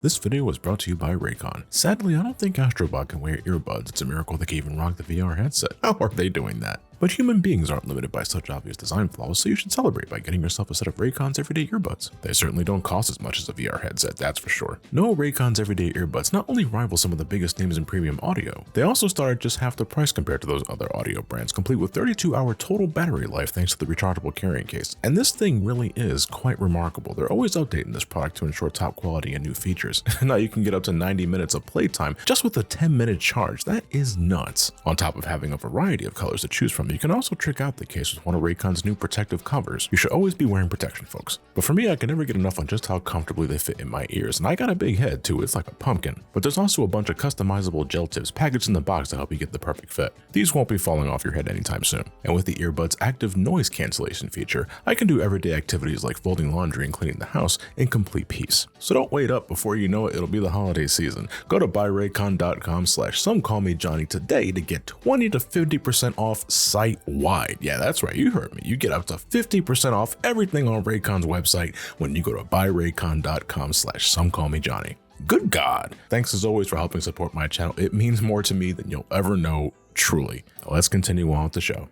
This video was brought to you by Raycon. Sadly, I don't think Astro Bot can wear earbuds. It's a miracle they can even rock the VR headset. How are they doing that? But human beings aren't limited by such obvious design flaws, so you should celebrate by getting yourself a set of Raycon's everyday earbuds. They certainly don't cost as much as a VR headset, that's for sure. No, Raycon's everyday earbuds not only rival some of the biggest names in premium audio, they also start at just half the price compared to those other audio brands, complete with 32-hour total battery life thanks to the rechargeable carrying case. And this thing really is quite remarkable. They're always updating this product to ensure top quality and new features. Now you can get up to 90 minutes of playtime just with a 10-minute charge. That is nuts. On top of having a variety of colors to choose from, you can also trick out the case with one of Raycon's new protective covers. You should always be wearing protection, folks. But for me, I can never get enough on just how comfortably they fit in my ears, and I got a big head too, it's like a pumpkin. But there's also a bunch of customizable gel tips packaged in the box to help you get the perfect fit. These won't be falling off your head anytime soon. And with the earbuds active noise cancellation feature, I can do everyday activities like folding laundry and cleaning the house in complete peace. So don't wait up, before you know it, it'll be the holiday season. Go to buyraycon.com/Somecallmejohnny today to get 20 to 50% off site-wide. Yeah, that's right, you heard me. You get up to 50% off everything on Raycon's website when you go to buyraycon.com/Somecallmejohnny. Good God. Thanks as always for helping support my channel. It means more to me than you'll ever know, truly. Now let's continue on with the show.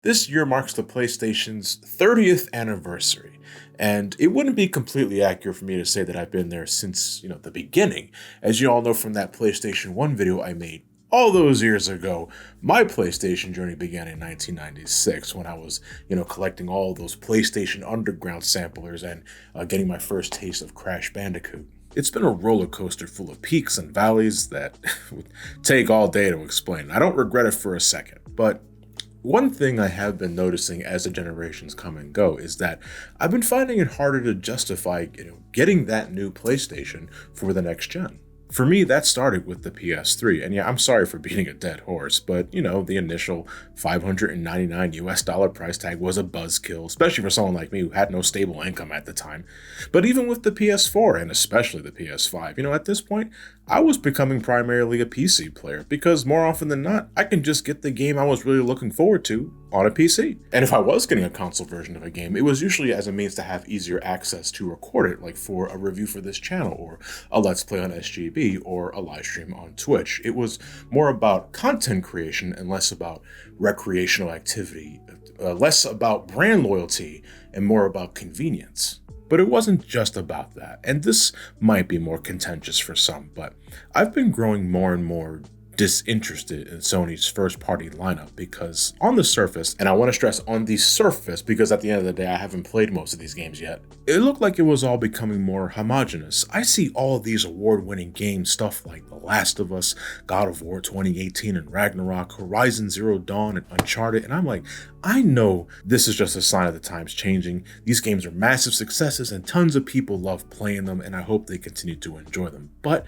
This year marks the PlayStation's 30th anniversary, and it wouldn't be completely accurate for me to say that I've been there since, the beginning. As you all know from that PlayStation 1 video I made all those years ago, my PlayStation journey began in 1996 when I was, collecting all those PlayStation Underground samplers and getting my first taste of Crash Bandicoot. It's been a roller coaster full of peaks and valleys that would take all day to explain. I don't regret it for a second, but one thing I have been noticing as the generations come and go is that I've been finding it harder to justify, getting that new PlayStation for the next gen. For me, that started with the PS3, and yeah, I'm sorry for beating a dead horse, but the initial $599 price tag was a buzzkill, especially for someone like me who had no stable income at the time. But even with the PS4, and especially the PS5, at this point, I was becoming primarily a PC player, because more often than not, I can just get the game I was really looking forward to on a PC. And if I was getting a console version of a game, it was usually as a means to have easier access to record it, like for a review for this channel, or a Let's Play on SGB, or a live stream on Twitch. It was more about content creation and less about recreational activity, less about brand loyalty and more about convenience. But it wasn't just about that, and this might be more contentious for some, but I've been growing more and more disinterested in Sony's first-party lineup because on the surface, and I want to stress on the surface because at the end of the day I haven't played most of these games yet, it looked like it was all becoming more homogenous. I see all of these award-winning games, stuff like The Last of Us, God of War 2018 and Ragnarok, Horizon Zero Dawn and Uncharted, and I'm like, I know this is just a sign of the times changing. These games are massive successes and tons of people love playing them, and I hope they continue to enjoy them. But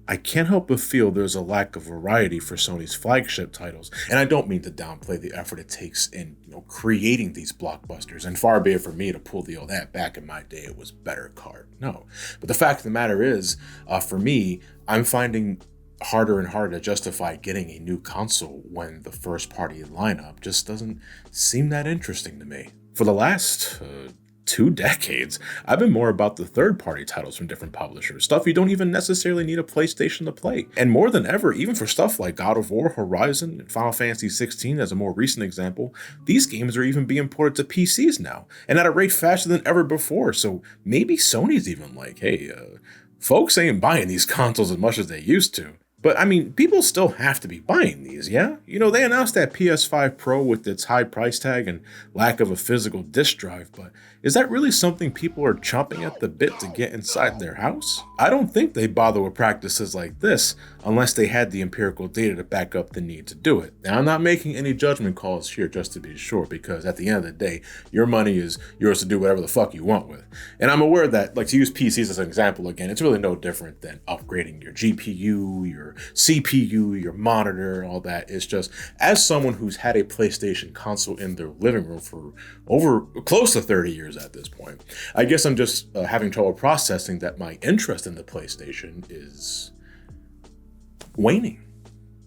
I can't help but feel there's a lack of variety for Sony's flagship titles, and I don't mean to downplay the effort it takes in creating these blockbusters, and far be it for me to pull the old that back in my day it was better card. No, but the fact of the matter is, for me, I'm finding harder and harder to justify getting a new console when the first party lineup just doesn't seem that interesting to me. For the last 2 decades, I've been more about the third-party titles from different publishers, stuff you don't even necessarily need a PlayStation to play. And more than ever, even for stuff like God of War, Horizon, and Final Fantasy 16 as a more recent example, these games are even being ported to PCs now, and at a rate faster than ever before, so maybe Sony's even like, hey, folks ain't buying these consoles as much as they used to. But I mean, people still have to be buying these, yeah? They announced that PS5 Pro with its high price tag and lack of a physical disk drive, but is that really something people are chomping at the bit to get inside their house? I don't think they bother with practices like this unless they had the empirical data to back up the need to do it. Now, I'm not making any judgment calls here just to be sure, because at the end of the day, your money is yours to do whatever the fuck you want with. And I'm aware that, to use PCs as an example again, it's really no different than upgrading your GPU, your CPU, your monitor, all that. It's just, as someone who's had a PlayStation console in their living room for over close to 30 years at this point, I guess I'm just having trouble processing that my interest in the PlayStation is waning.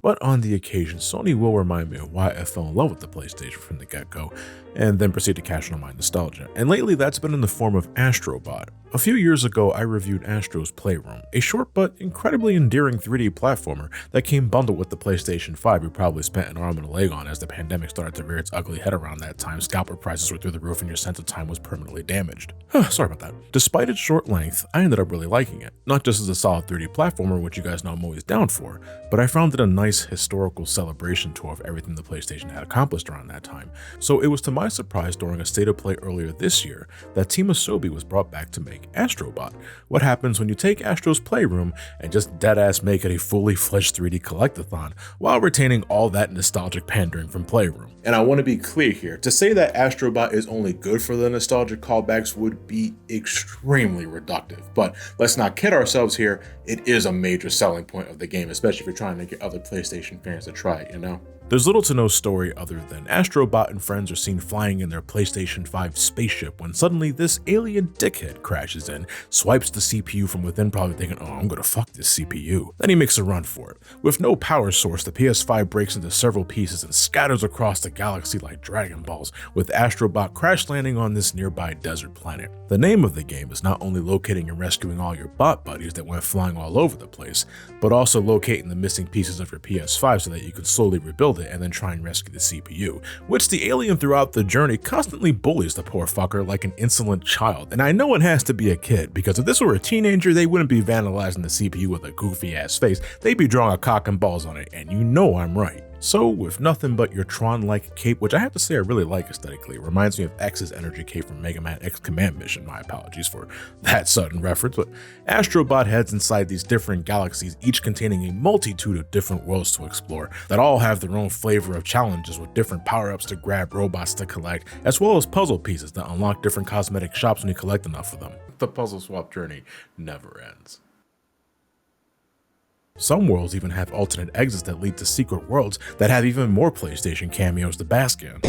But on the occasion, Sony will remind me of why I fell in love with the PlayStation from the get-go, and then proceed to cash in on my nostalgia. And lately that's been in the form of Astro Bot. A few years ago, I reviewed Astro's Playroom, a short but incredibly endearing 3D platformer that came bundled with the PlayStation 5 you probably spent an arm and a leg on as the pandemic started to rear its ugly head around that time. Scalper prices were through the roof and your sense of time was permanently damaged. Sorry about that. Despite its short length, I ended up really liking it. Not just as a solid 3D platformer, which you guys know I'm always down for, but I found it a nice historical celebration tour of everything the PlayStation had accomplished around that time. So it was to my surprise during a state of play earlier this year that Team Asobi was brought back to make Astro Bot. What happens when you take Astro's Playroom and just deadass make it a fully fledged 3D collectathon while retaining all that nostalgic pandering from Playroom. And I want to be clear here, to say that Astro Bot is only good for the nostalgic callbacks would be extremely reductive, but let's not kid ourselves here, it is a major selling point of the game, especially if you're trying to get other PlayStation fans to try it, you know? There's little to no story other than Astro Bot and friends are seen flying in their PlayStation 5 spaceship when suddenly this alien dickhead crashes in, swipes the CPU from within, probably thinking, oh, I'm gonna fuck this CPU. Then he makes a run for it. With no power source, the PS5 breaks into several pieces and scatters across the galaxy like Dragon Balls, with Astro Bot crash landing on this nearby desert planet. The name of the game is not only locating and rescuing all your bot buddies that went flying all over the place, but also locating the missing pieces of your PS5 so that you can slowly rebuild it and then try and rescue the CPU, which the alien throughout the journey constantly bullies the poor fucker like an insolent child. And I know it has to be a kid, because if this were a teenager, they wouldn't be vandalizing the CPU with a goofy ass face, they'd be drawing a cock and balls on it, and you know I'm right. So with nothing but your Tron-like cape, which I have to say I really like aesthetically, it reminds me of X's energy cape from Mega Man X Command Mission, my apologies for that sudden reference, but Astro Bot heads inside these different galaxies, each containing a multitude of different worlds to explore, that all have their own flavor of challenges with different power-ups to grab, robots to collect, as well as puzzle pieces that unlock different cosmetic shops when you collect enough of them. The puzzle swap journey never ends. Some worlds even have alternate exits that lead to secret worlds that have even more PlayStation cameos to bask in.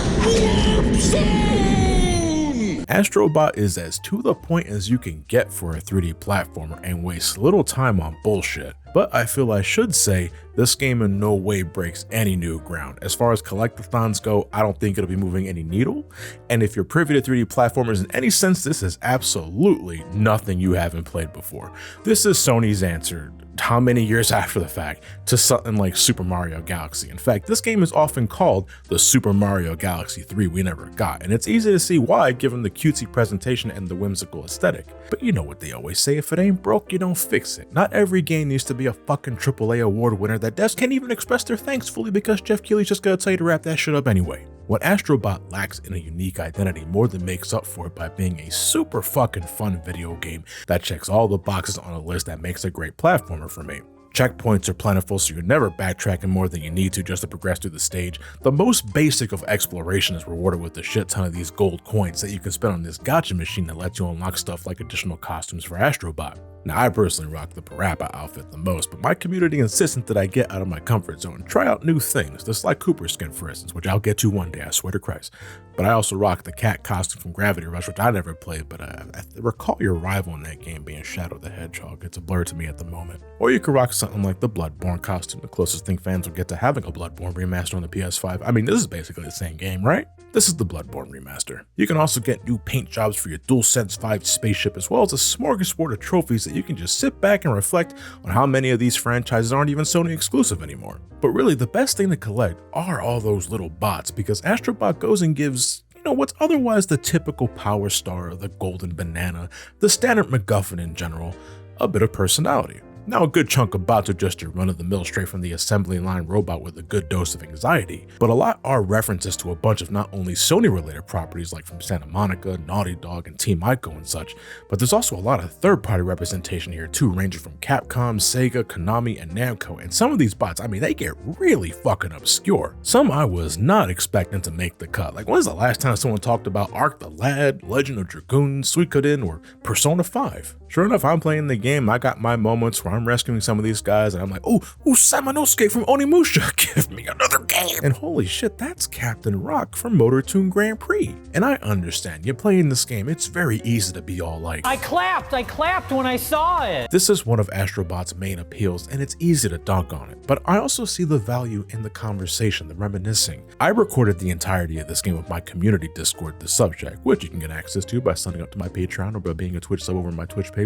Astro Bot is as to the point as you can get for a 3D platformer and wastes little time on bullshit. But I feel I should say, this game in no way breaks any new ground. As far as collectathons go, I don't think it'll be moving any needle. And if you're privy to 3D platformers in any sense, this is absolutely nothing you haven't played before. This is Sony's answer, how many years after the fact, to something like Super Mario Galaxy. In fact, this game is often called the Super Mario Galaxy 3 we never got, and it's easy to see why given the cutesy presentation and the whimsical aesthetic. But you know what they always say, if it ain't broke, you don't fix it. Not every game needs to be a fucking AAA award winner that devs can't even express their thanks fully because Jeff Keighley's just gonna tell you to wrap that shit up anyway. What Astro Bot lacks in a unique identity more than makes up for it by being a super fucking fun video game that checks all the boxes on a list that makes a great platformer for me. Checkpoints are plentiful, so you're never backtracking more than you need to just to progress through the stage. The most basic of exploration is rewarded with a shit ton of these gold coins that you can spend on this gacha machine that lets you unlock stuff like additional costumes for Astro Bot. Now, I personally rock the Parappa outfit the most, but my community insisted that I get out of my comfort zone and try out new things, the Sly Cooper skin for instance, which I'll get to one day, I swear to Christ. But I also rock the cat costume from Gravity Rush, which I never played, but I recall your rival in that game being Shadow the Hedgehog. It's a blur to me at the moment. Or you could rock something like the Bloodborne costume, the closest thing fans will get to having a Bloodborne remaster on the PS5. I mean, this is basically the same game, right? This is the Bloodborne remaster. You can also get new paint jobs for your DualSense 5 spaceship, as well as a smorgasbord of trophies that you can just sit back and reflect on how many of these franchises aren't even Sony exclusive anymore. But really, the best thing to collect are all those little bots, because Astro Bot goes and gives, you know, what's otherwise the typical power star, the golden banana, the standard MacGuffin in general, a bit of personality. Now, a good chunk of bots are just your run-of-the-mill straight from the assembly line robot with a good dose of anxiety, but a lot are references to a bunch of not only Sony-related properties like from Santa Monica, Naughty Dog, and Team Ico and such, but there's also a lot of third-party representation here too, ranging from Capcom, Sega, Konami, and Namco, and some of these bots, I mean, they get really fucking obscure. Some I was not expecting to make the cut. Like, when's the last time someone talked about Ark the Lad, Legend of Dragoon, Suikoden, or Persona 5? Sure enough, I'm playing the game. I got my moments where I'm rescuing some of these guys and I'm like, oh, Samanosuke from Onimusha, give me another game. And holy shit, that's Captain Rock from Motor Toon Grand Prix. And I understand, you're playing this game, it's very easy to be all like, I clapped when I saw it. This is one of Astro Bot's main appeals and it's easy to dunk on it. But I also see the value in the conversation, the reminiscing. I recorded the entirety of this game with my community Discord, The Subject, which you can get access to by signing up to my Patron or by being a Twitch sub over my Twitch page.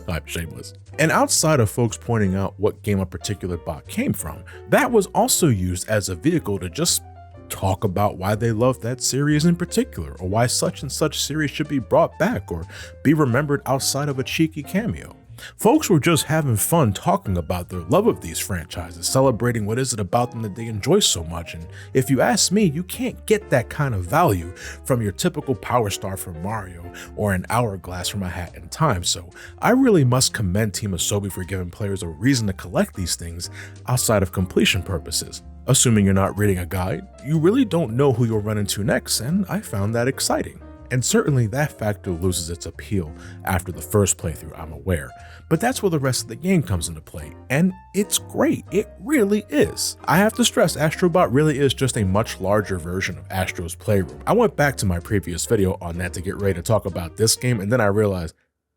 I'm shameless. And outside of folks pointing out what game a particular bot came from, that was also used as a vehicle to just talk about why they love that series in particular, or why such and such series should be brought back or be remembered outside of a cheeky cameo. Folks were just having fun talking about their love of these franchises, celebrating what is it about them that they enjoy so much, and if you ask me, you can't get that kind of value from your typical Power Star from Mario or an Hourglass from A Hat in Time, so I really must commend Team Asobi for giving players a reason to collect these things outside of completion purposes. Assuming you're not reading a guide, you really don't know who you'll run into next, and I found that exciting. And certainly that factor loses its appeal after the first playthrough, I'm aware. But that's where the rest of the game comes into play, and it's great, it really is. I have to stress, Astro Bot really is just a much larger version of Astro's Playroom. I went back to my previous video on that to get ready to talk about this game, and then I realized,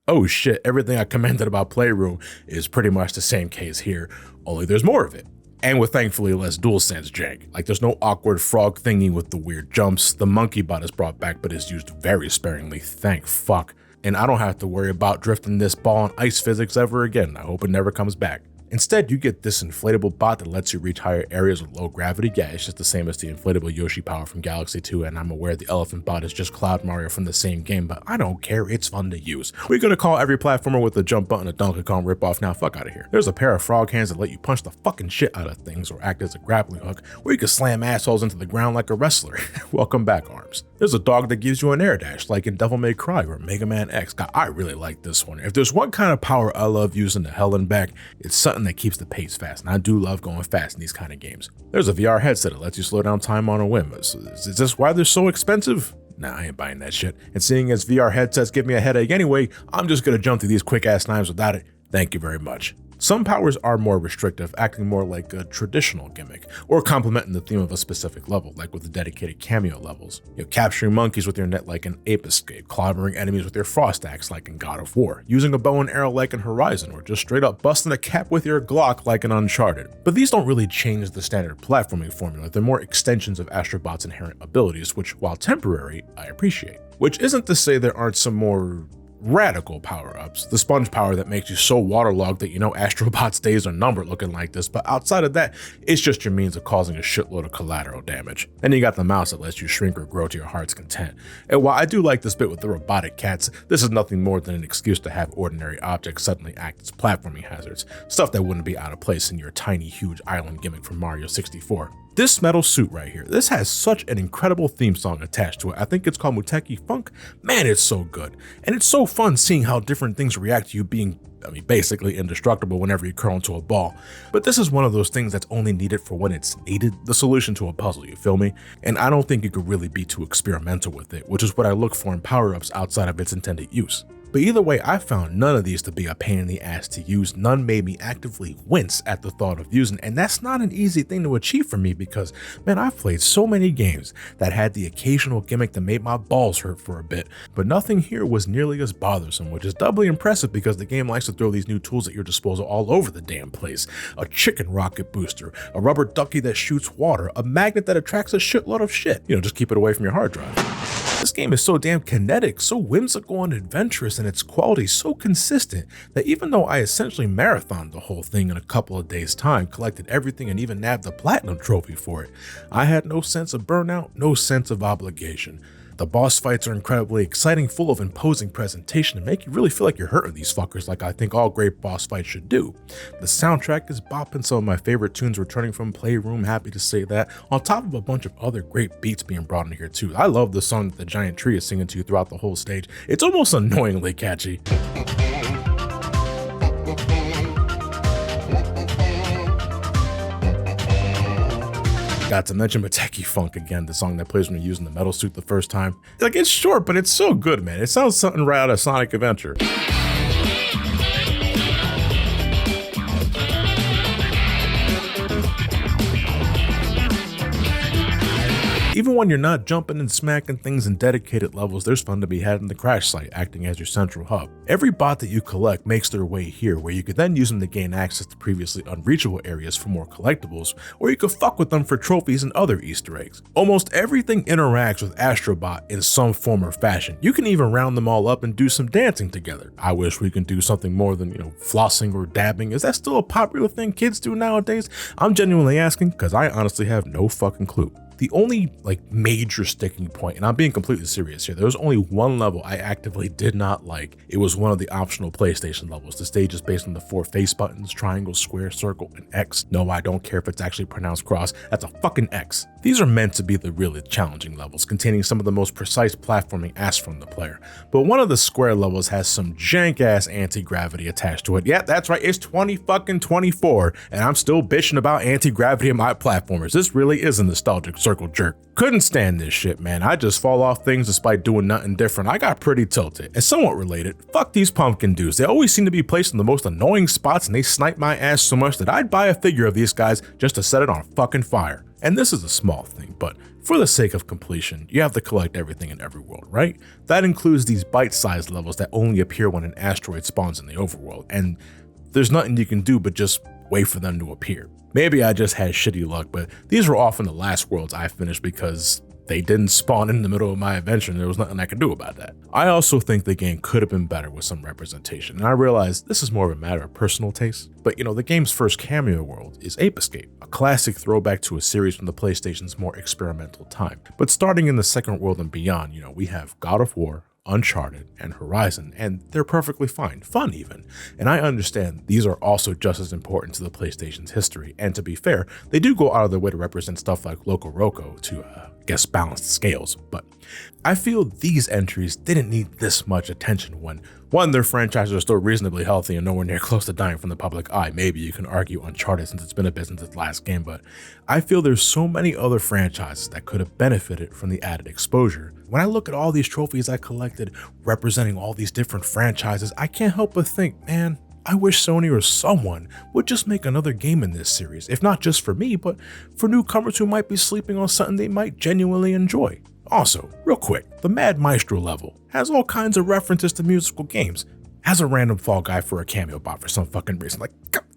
oh shit, everything I commented about Playroom is pretty much the same case here, only there's more of it. And with thankfully less DualSense jank. Like there's no awkward frog thingy with the weird jumps. The monkey bot is brought back but is used very sparingly, thank fuck. And I don't have to worry about drifting this ball on ice physics ever again. I hope it never comes back. Instead, you get this inflatable bot that lets you reach higher areas with low gravity. Yeah, it's just the same as the inflatable Yoshi power from Galaxy 2, and I'm aware the elephant bot is just Cloud Mario from the same game, but I don't care, it's fun to use. We're gonna call every platformer with a jump button a Donkey Kong ripoff now, fuck out of here. There's a pair of frog hands that let you punch the fucking shit out of things or act as a grappling hook, where you can slam assholes into the ground like a wrestler. Welcome back, arms. There's a dog that gives you an air dash, like in Devil May Cry or Mega Man X. God, I really like this one. If there's one kind of power I love using to hell and back, it's something that keeps the pace fast, and I do love going fast in these kind of games. There's a VR headset that lets you slow down time on a whim. Is this why they're so expensive? Nah, I ain't buying that shit. And seeing as VR headsets give me a headache anyway, I'm just gonna jump through these quick ass knives without it. Thank you very much. Some powers are more restrictive, acting more like a traditional gimmick, or complementing the theme of a specific level, like with the dedicated cameo levels. Capturing monkeys with your net like in Ape Escape, clobbering enemies with your frost axe like in God of War, using a bow and arrow like in Horizon, or just straight up busting a cap with your Glock like in Uncharted. But these don't really change the standard platforming formula, they're more extensions of Astro Bot's inherent abilities, which, while temporary, I appreciate. Which isn't to say there aren't some more radical power-ups, the sponge power that makes you so waterlogged that you know Astro Bot's days are numbered looking like this, but outside of that, it's just your means of causing a shitload of collateral damage. And you got the mouse that lets you shrink or grow to your heart's content. And while I do like this bit with the robotic cats, this is nothing more than an excuse to have ordinary objects suddenly act as platforming hazards, stuff that wouldn't be out of place in your tiny, huge island gimmick from Mario 64. This metal suit right here, this has such an incredible theme song attached to it. I think it's called Muteki Funk. Man, it's so good. And it's so fun seeing how different things react to you being, basically indestructible whenever you curl into a ball. But this is one of those things that's only needed for when it's needed, the solution to a puzzle, you feel me? And I don't think you could really be too experimental with it, which is what I look for in power-ups outside of its intended use. But either way, I found none of these to be a pain in the ass to use. None made me actively wince at the thought of using, and that's not an easy thing to achieve for me because, man, I've played so many games that had the occasional gimmick that made my balls hurt for a bit, but nothing here was nearly as bothersome, which is doubly impressive because the game likes to throw these new tools at your disposal all over the damn place. A chicken rocket booster, a rubber ducky that shoots water, a magnet that attracts a shitload of shit. Just keep it away from your hard drive. This game is so damn kinetic, so whimsical and adventurous, and its quality so consistent that even though I essentially marathoned the whole thing in a couple of days' time, collected everything and even nabbed the platinum trophy for it, I had no sense of burnout, no sense of obligation. The boss fights are incredibly exciting, full of imposing presentation, and make you really feel like you're hurting these fuckers like I think all great boss fights should do. The soundtrack is bopping, some of my favorite tunes returning from Playroom, happy to say that, on top of a bunch of other great beats being brought in here too. I love the song that the giant tree is singing to you throughout the whole stage. It's almost annoyingly catchy. Got to mention Muteki Funk again, the song that plays when you're using the metal suit the first time. Like, it's short, but it's so good, man. It sounds something right out of Sonic Adventure. Even when you're not jumping and smacking things in dedicated levels, there's fun to be had in the crash site, acting as your central hub. Every bot that you collect makes their way here, where you could then use them to gain access to previously unreachable areas for more collectibles, or you could fuck with them for trophies and other Easter eggs. Almost everything interacts with Astro Bot in some form or fashion. You can even round them all up and do some dancing together. I wish we can do something more than, flossing or dabbing. Is that still a popular thing kids do nowadays? I'm genuinely asking because I honestly have no fucking clue. The only major sticking point, and I'm being completely serious here, there was only one level I actively did not like. It was one of the optional PlayStation levels. The stage is based on the 4 face buttons: triangle, square, circle, and X. No, I don't care if it's actually pronounced cross. That's a fucking X. These are meant to be the really challenging levels, containing some of the most precise platforming asked from the player. But one of the square levels has some jank-ass anti-gravity attached to it. Yeah, that's right, it's 2024, and I'm still bitching about anti-gravity in my platformers. This really is a nostalgic circle jerk. Couldn't stand this shit, man. I just fall off things despite doing nothing different. I got pretty tilted. And somewhat related, fuck these pumpkin dudes. They always seem to be placed in the most annoying spots, and they snipe my ass so much that I'd buy a figure of these guys just to set it on fucking fire. And this is a small thing, but for the sake of completion, you have to collect everything in every world, right? That includes these bite-sized levels that only appear when an asteroid spawns in the overworld, and there's nothing you can do but just wait for them to appear. Maybe I just had shitty luck, but these were often the last worlds I finished because they didn't spawn in the middle of my adventure and there was nothing I could do about that. I also think the game could have been better with some representation, and I realize this is more of a matter of personal taste, but the game's first cameo world is Ape Escape, a classic throwback to a series from the PlayStation's more experimental time. But starting in the second world and beyond, we have God of War, Uncharted, and Horizon, and they're perfectly fine, fun even. And I understand these are also just as important to the PlayStation's history, and to be fair, they do go out of their way to represent stuff like Loco Roco to, balance the scales, but I feel these entries didn't need this much attention when, one, their franchises are still reasonably healthy and nowhere near close to dying from the public eye. Maybe you can argue Uncharted since it's been a bit since its last game, but I feel there's so many other franchises that could have benefited from the added exposure. When I look at all these trophies I collected representing all these different franchises, I can't help but think, man, I wish Sony or someone would just make another game in this series, if not just for me, but for newcomers who might be sleeping on something they might genuinely enjoy. Also, real quick, the Mad Maestro level has all kinds of references to musical games. Has a random fall guy for a cameo bot for some fucking reason.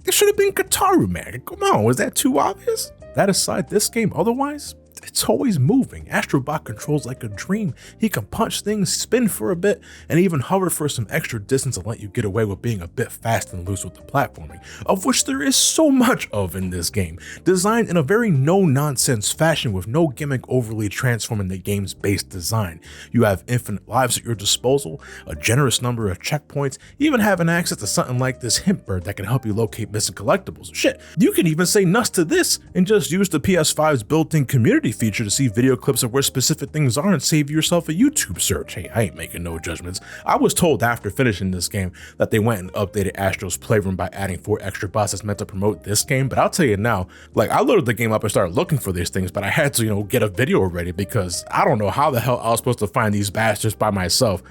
This should have been Kataru, man. Come on, was that too obvious? That aside, this game otherwise, it's always moving. Astro Bot controls like a dream. He can punch things, spin for a bit, and even hover for some extra distance to let you get away with being a bit fast and loose with the platforming, of which there is so much of in this game, designed in a very no-nonsense fashion with no gimmick overly transforming the game's base design. You have infinite lives at your disposal, a generous number of checkpoints, even having access to something like this hint bird that can help you locate missing collectibles. Shit, you can even say nuts to this and just use the PS5's built-in community feature to see video clips of where specific things are and save yourself a YouTube search. Hey, I ain't making no judgments. I was told after finishing this game that they went and updated Astro's playroom by adding 4 extra bots that's meant to promote this game, but I'll tell you now, I loaded the game up and started looking for these things, but I had to, get a video ready because I don't know how the hell I was supposed to find these bastards by myself.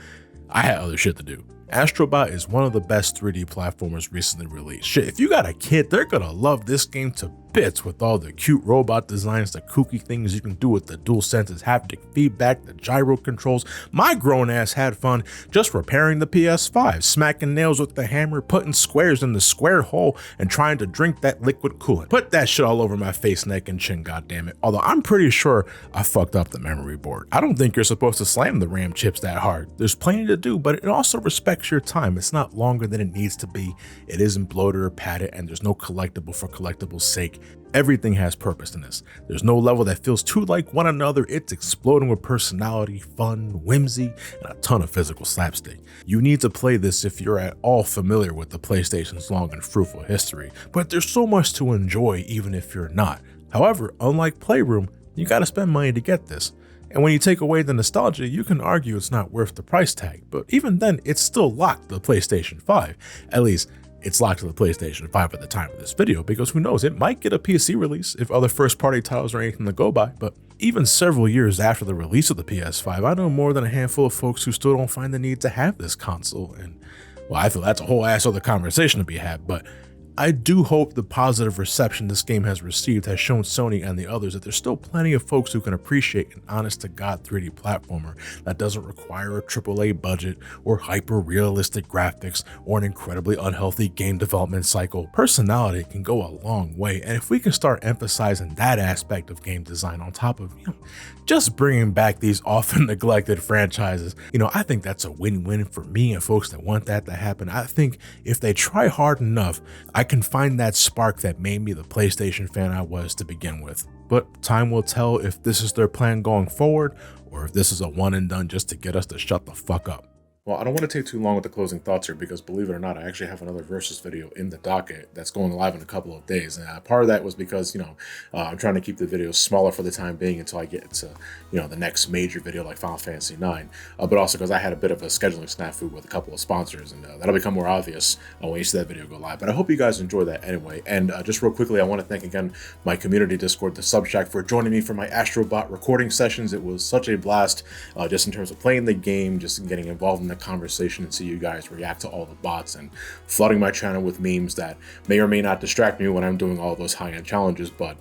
I had other shit to do. Astro Bot is one of the best 3D platformers recently released. Shit, if you got a kid, they're gonna love this game to bits with all the cute robot designs, the kooky things you can do with the DualSense's haptic feedback, the gyro controls. My grown ass had fun just repairing the PS5, smacking nails with the hammer, putting squares in the square hole, and trying to drink that liquid coolant. Put that shit all over my face, neck, and chin, goddammit. Although I'm pretty sure I fucked up the memory board. I don't think you're supposed to slam the RAM chips that hard. There's plenty to do, but it also respects your time. It's not longer than it needs to be. It isn't bloated or padded, and there's no collectible for collectible's sake. Everything has purpose in this. There's no level that feels too like one another. It's exploding with personality, fun, whimsy, and a ton of physical slapstick. You need to play this if you're at all familiar with the PlayStation's long and fruitful history, but there's so much to enjoy even if you're not. However, unlike Playroom, you gotta spend money to get this. And when you take away the nostalgia, you can argue it's not worth the price tag, but even then, it's still locked to the PlayStation 5. At least, it's locked to the PlayStation 5 at the time of this video, because who knows, it might get a PC release if other first-party titles are anything to go by. But even several years after the release of the PS5, I know more than a handful of folks who still don't find the need to have this console, and well, I feel that's a whole ass other conversation to be had, but I do hope the positive reception this game has received has shown Sony and the others that there's still plenty of folks who can appreciate an honest-to-God 3D platformer that doesn't require a AAA budget or hyper-realistic graphics or an incredibly unhealthy game development cycle. Personality can go a long way, and if we can start emphasizing that aspect of game design on top of, just bringing back these often neglected franchises, I think that's a win-win for me and folks that want that to happen. I think if they try hard enough, I can find that spark that made me the PlayStation fan I was to begin with. But time will tell if this is their plan going forward, or if this is a one and done just to get us to shut the fuck up. Well, I don't want to take too long with the closing thoughts here because, believe it or not, I actually have another Versus video in the docket that's going live in a couple of days. And part of that was because, I'm trying to keep the videos smaller for the time being until I get to, the next major video like Final Fantasy IX. But also because I had a bit of a scheduling snafu with a couple of sponsors, and that'll become more obvious when you see that video go live. But I hope you guys enjoy that anyway. And just real quickly, I want to thank again my community Discord, the Subshack, for joining me for my Astro Bot recording sessions. It was such a blast, just in terms of playing the game, just getting involved in the conversation and see you guys react to all the bots and flooding my channel with memes that may or may not distract me when I'm doing all those high-end challenges, but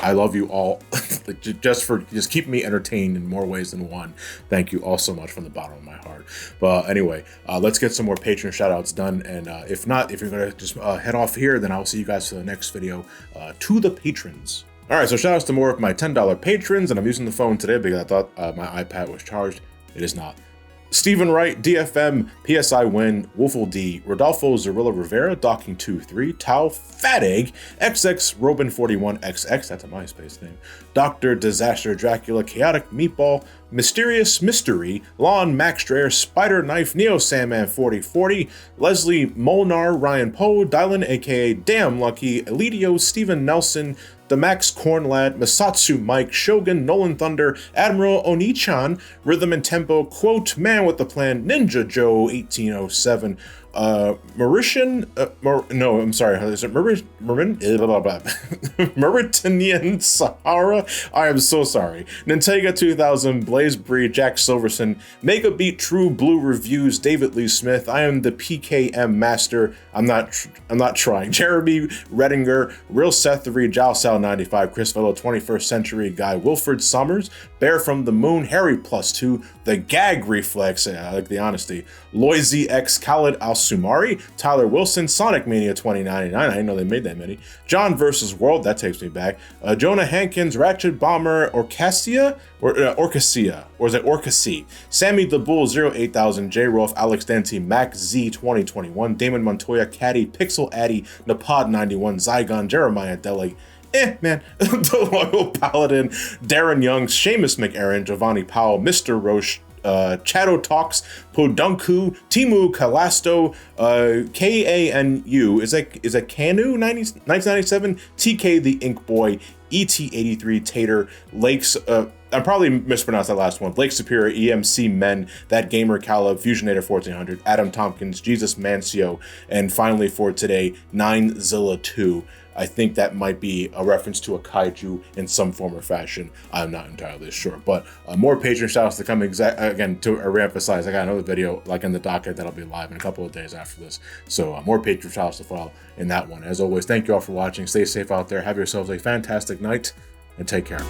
I love you all just keeping me entertained in more ways than one. Thank you all so much from the bottom of my heart. But anyway, let's get some more Patron shoutouts done, and if you're gonna just head off here, then I'll see you guys for the next video. To the patrons. All right, so shoutouts to more of my $10 patrons, and I'm using the phone today because I thought my iPad was charged. It is not. Stephen Wright, DFM, PSI Win, Wolfle D, Rodolfo Zarilla Rivera, Docking23, Tau, Fat Egg, XX, Robin41XX, that's a MySpace name, Dr. Disaster Dracula, Chaotic Meatball, Mysterious Mystery, Lon Max Dreyer, Spider Knife, Neo Sandman 4040, Leslie Molnar, Ryan Poe, Dylan aka Damn Lucky, Elidio, Stephen Nelson, The Max Cornlad, Masatsu Mike, Shogun, Nolan Thunder, Admiral Onichan, Rhythm and Tempo, Quote, Man with the Plan, Ninja Joe 1807, Mauritian, no, I'm sorry, is it Mauritanian Sahara? I am so sorry. Nintega 2000, Blaze Breed, Jack Silverson, Mega Beat True Blue Reviews, David Lee Smith, I am the PKM Master, I'm not trying, Jeremy Redinger, Real Seth 3, Jal Sal 95, Chris Fellow 21st Century Guy, Wilfred Summers, Bear from the Moon, Harry +2, The Gag Reflex, I like the honesty, Loisy X, Khaled Al Sumari, Tyler Wilson, Sonic Mania 2099, I didn't know they made that many, John vs. World, that takes me back, Jonah Hankins, Ratchet Bomber, Orcasia, or is it Orcasy, Sammy the Bull 08000, J Rolf, Alex Denti, Mac Z 2021, Damon Montoya, Caddy, Pixel Addy, Napod 91, Zygon, Jeremiah Dele, man, The Loyal Paladin, Darren Young, Seamus McAaron, Giovanni Powell, Mr. Roche, Chato Talks, Podunku, Timu Kalasto, KANU, is that Kanu 1997, TK the Ink Boy, ET83 Tater, Lakes, I probably mispronounced that last one, Lake Superior, EMC Men, That Gamer Caleb, Fusionator 1400, Adam Tompkins, Jesus Mancio, and finally for today, 9Zilla2. I think that might be a reference to a kaiju in some form or fashion. I'm not entirely sure, but more Patreon shoutouts to come. Again, to reemphasize, I got another video like in the docket that'll be live in a couple of days after this. So more Patreon shoutouts to follow in that one. As always, thank you all for watching. Stay safe out there. Have yourselves a fantastic night and take care.